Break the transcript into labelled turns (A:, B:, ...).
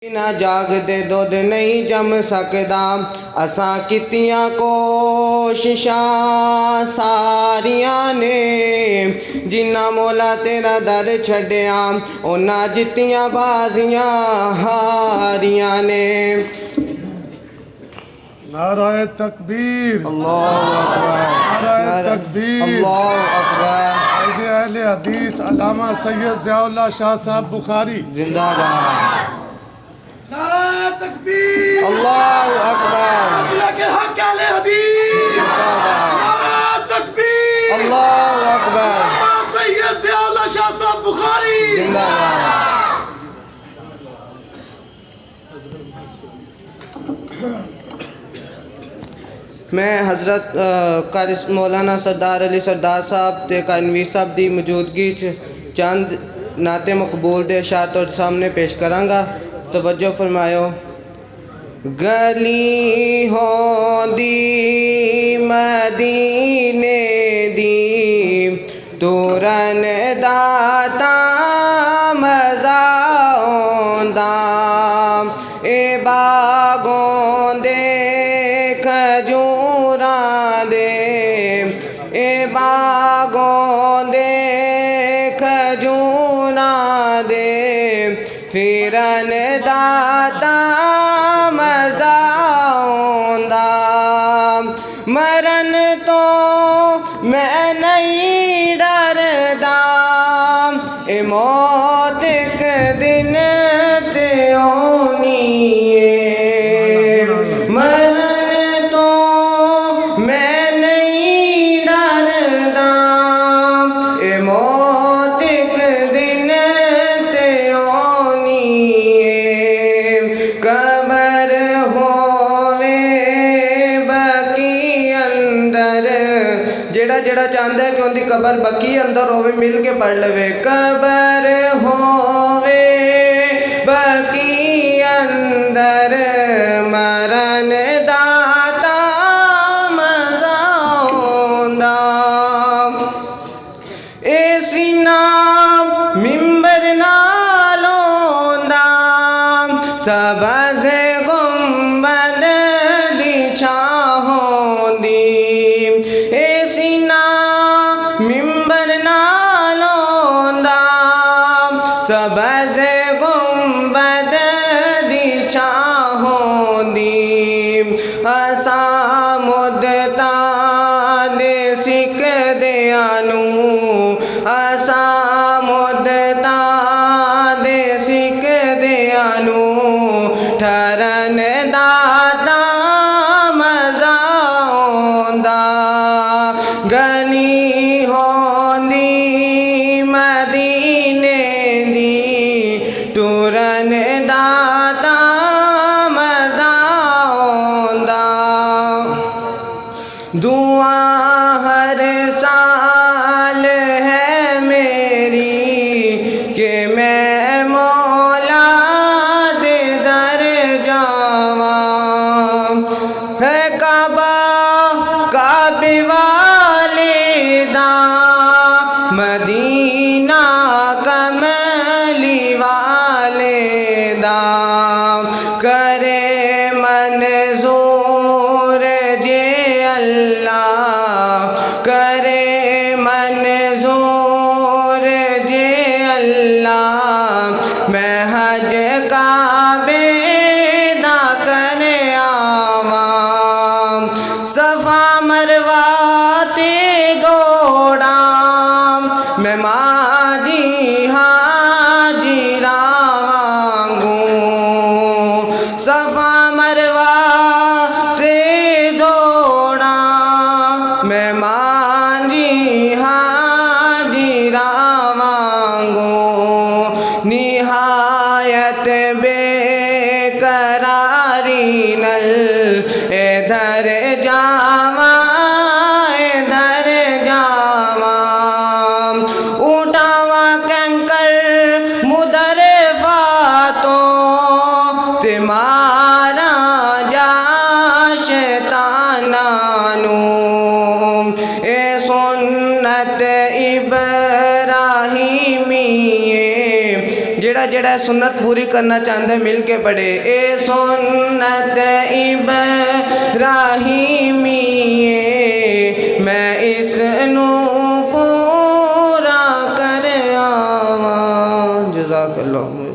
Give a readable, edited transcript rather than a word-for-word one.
A: बिना जागदे दुध नहीं जम सकदा। असां कीतियां कोशिशां सारियां ने, जिन्ना मौला तेरा दर छड्डिया उन्हां जित्तियां बाजियां हारियां ने।
B: नाराए तकबीर,
A: अल्लाहु अकबर,
B: नाराए तकबीर।
A: अल्लाहु अकबर।
B: कायदे अहले हदीस अल्लामा सैयद ज़ियाउल्लाह शाह साहब बुखारी
A: जिंदाबाद।
B: नाराए तकबीर,
A: अल्लाहु अकबर।
B: मसलक हक अहले हदीस नाराए तकबीर,
A: अल्लाहु अकबर।
B: अल्लामा सैयद ज़ियाउल्लाह शाह साहब बुखारी
A: जिंदाबाद। मैं हज़रत कारी मौलाना सरदार अली सरदार साहब ते कानवी साहब दी मौजूदगी च चंद नाते मकबूल दे अशार तुहाडे सामने पेश करांगा। तवज्जो फरमायो। गली होंदी मदीने दी तुरन दाता मज़ा आउंदा, ए बागों दे खजूरां दे, ए बागों दे खजूरां दे, फिरन दाता मज़ा आउंदा। मरन तो मैं नहीं डरदा, ए मौत एक दिन ते आउनी है। मरन तो मैं नहीं डरदा, ए मौत एक दिन ते आउनी है। कबर होवे बकी अंदर, जेड़ा जेड़ा चाहता है कि उनकी कबर बकी अंदर होवे मिल के पढ़ लवे। कबर होवे बकी अंदर, मरन दाता मज़ा आउंदा। ए सीना मिंबर नाल होंदा, सबज़ गुंबद दी छां होंदी। ए सीना मिंबर नाल होंदा, सबज़ गुंबद दी छां होंदी। असां मुद्दतां दे सिकदियां नूं, असां मुद्दतां दे सिकदियां नूं, ठरन दाता मज़ा आउंदा। गली होंदी मदीने दी टुरन दाता मज़ा आउंदा। दुआ हर साल है मेरी कि मैं मौला दे दर जावां। है काबा काबे वालिदा, मदीना कमली वालिदा, करे मंजूर जे अल्लाह, करे मंजूर जे अल्लाह। मैं हज काबे दा करे आवां, सफा मरवा ते दौड़ां, मैं माजी हाजिरा वांगूं। सफा मरवा ते दौड़ां, मैं माजी हाजिरा वांगूं। निहायत बेकरारी नल इधर जावा इधर जावा, उठावा कंकर मुदर फातों ते मारा जा शैताना नूं। ए सुन्नत इब्राहिमी جڑا سنت پوری کرنا چاہتا ہے مل کے پڑھے اے سنت ابراہیمی میں اس نو پورا کر آواں جزاک اللہ